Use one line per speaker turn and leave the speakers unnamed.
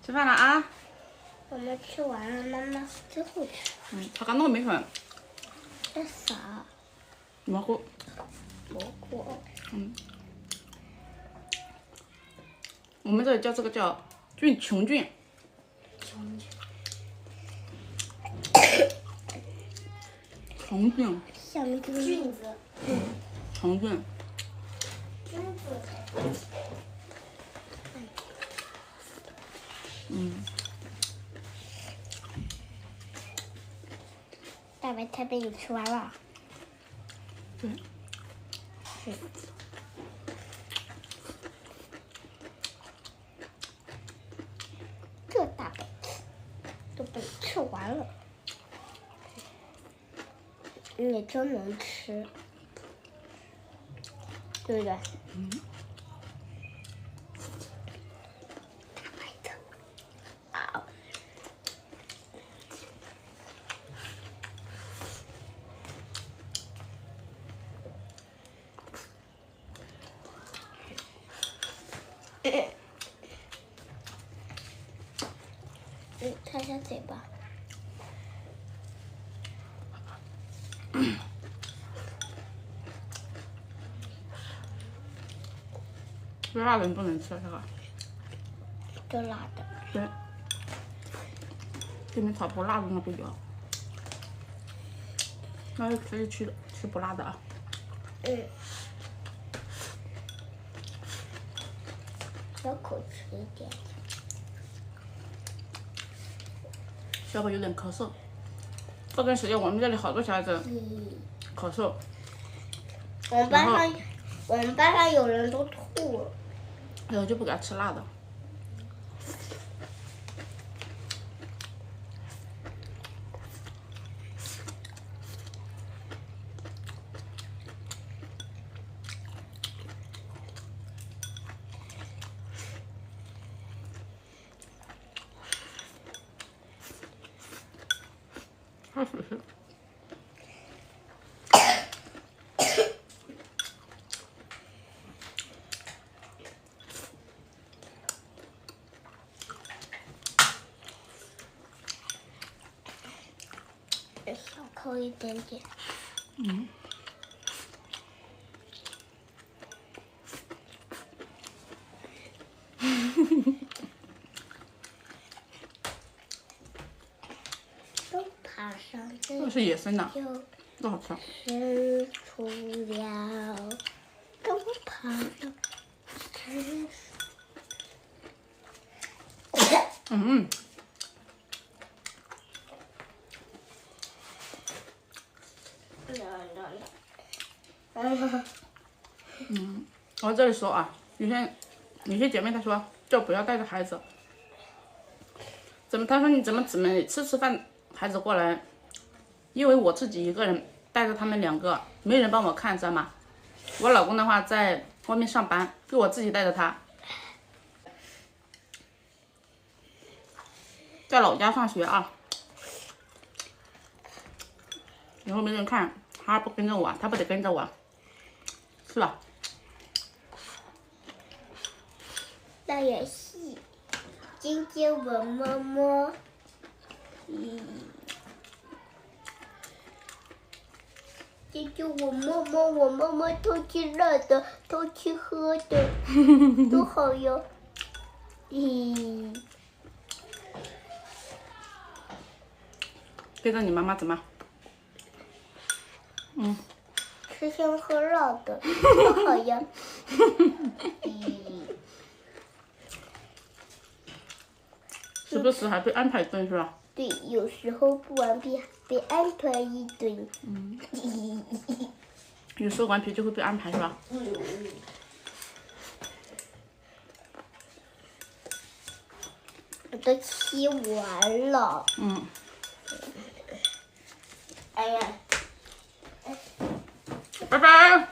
吃饭了啊！
我们吃完了，妈妈最后吃。
他刚弄米粉。
这啥？
蘑菇。
蘑菇。
我们这里叫这个叫琼菌。
琼菌。
琼菌。
像一个菌子。
琼菌。
菌子。大白菜被你吃完了。
对。
这大白菜都被你吃完了，你真能吃，对不对？大白菜，啊！擦下嘴巴。
吃辣的你不能吃这个。
这辣的。
对。给你炒不辣的那个比较。那就可以吃不辣的啊。
小口吃一点。
小宝有点咳嗽，这段时间我们这里好多小孩子咳嗽。
我们班上有人都吐了。
然后就不给他吃辣的。
小口一点点。都爬上这
这是野生的，
就
多好吃。
伸出了，都爬上这。
我这里说啊，有些姐妹她说就不要带着孩子，她说你怎么只每次吃饭孩子过来，因为我自己一个人带着他们2个，没人帮我看，知道吗？我老公的话在外面上班，就我自己带着他，在老家上学啊，然后没人看，他不跟着我，他不得跟着我，是吧？
那也是，今天我摸摸，今天我摸摸偷吃辣的，偷吃喝的，多好哟！
跟着你妈妈怎么？
吃香喝辣的，多好呀！
时不时还被安排一顿是吧？
对，有时候不完毕被安排一顿。
有时候顽皮就会被安排是吧？
我都吃完了。
拜拜。